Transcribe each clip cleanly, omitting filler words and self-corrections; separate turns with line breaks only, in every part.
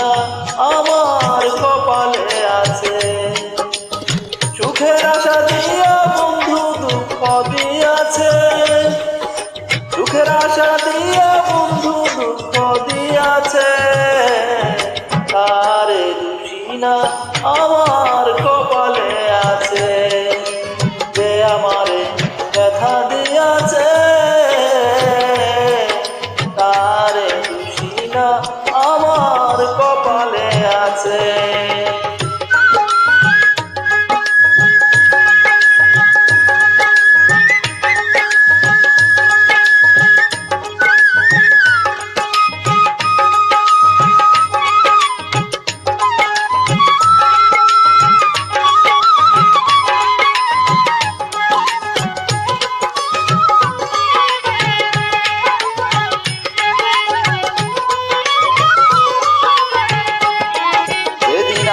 না আমার কপালে আছে। সুখের আশা দিয়া বন্ধু দুঃখ দিয়াছে, সুখের আশা দিয়া বন্ধু দুঃখ দিয়াছে। তারে দোষী না আমার কপালে আছে, যে আমারে ব্যথা দিয়াছে। তারে দোষী না আমার কপালে আছে।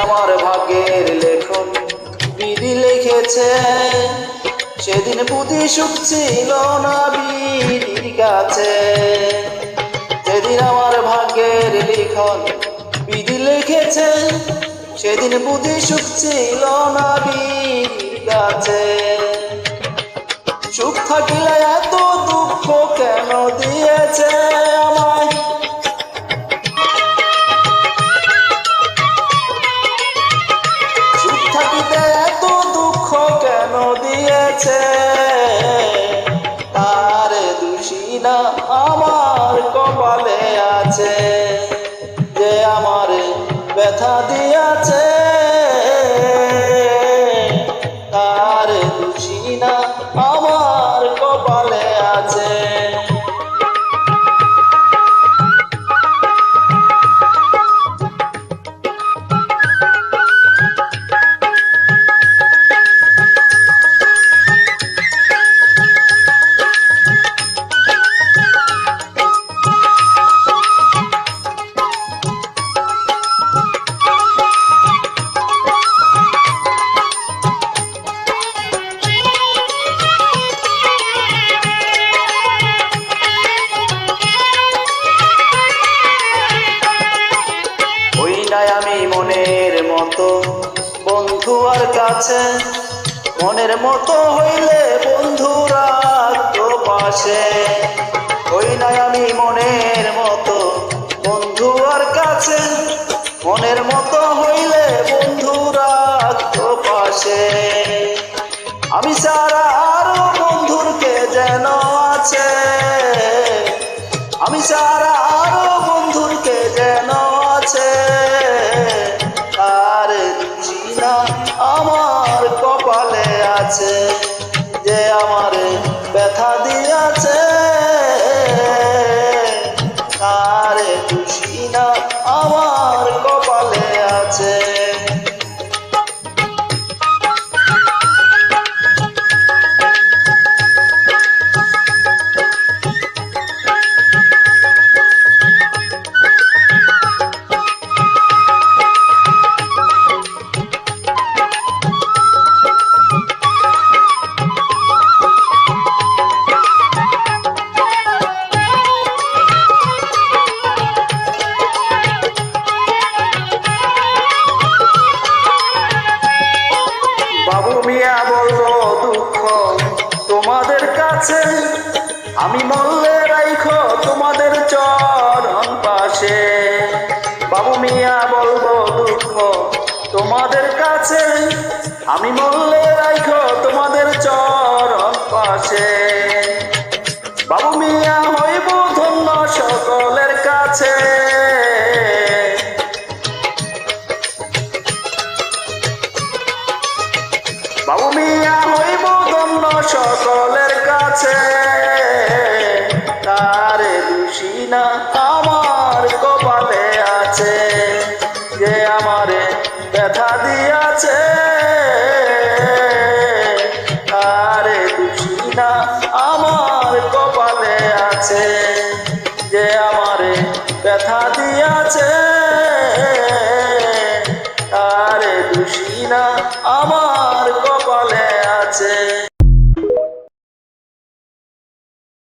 আমার ভাগ্যের লেখন বিধি লিখেছে, সেদিন বুদ্ধি সুখ ছিল না বিধির কাছে। সেদিন আমার ভাগ্যের লেখন বিধি লিখেছে, সেদিন বুদ্ধি সুখ ছিল না বিধির কাছে। সুখ থাকিলে এত দুঃখ কেন দিয়েছে আমায়, এত দুঃখ কেন দিয়েছে। তার দোষী না আমার কপালে আছে, যে আমার ব্যথা দিয়েছে। তার দোষী না আমার কপালে আছে। আমি মনের মতো বন্ধু আর কাছে, মনের মতো হইলে বন্ধুরা তো পাশে। ওই নাই আমি মনের মতো বন্ধু আর কাছে, মনের মতো হইলে বন্ধুরা তো পাশে। আমি ছাড়া আরো বন্ধুর কে যেন আছে, আমি ছাড়া আরো বন্ধুর কে যেন আছে। তার দোষী না আমার কপালে আছে, যে আমার ব্যথা দিয়েছে। তার দোষী না আমার কপালে আছে। বাবু মিয়া বলবো দুঃখ তোমাদের কাছে, আমি মরলে রাইখো তোমাদের চরণ পাশে। বাবু মিয়া বলবো দুঃখ তোমাদের কাছে, আমি মরলে রাইখো তোমাদের চরণ পাশে। বাবু মিয়া হইব ধন্য সকলের কাছে, বাবু মিয়া হইব ধন্য সকলের কাছে। তার দোষী না আমার কপালে আছে, যে আমারে ব্যথা দিয়াছে। তার দোষী না আমার কপালে আছে, যে আমারে ব্যথা দিয়াছে। তার দোষী না আমার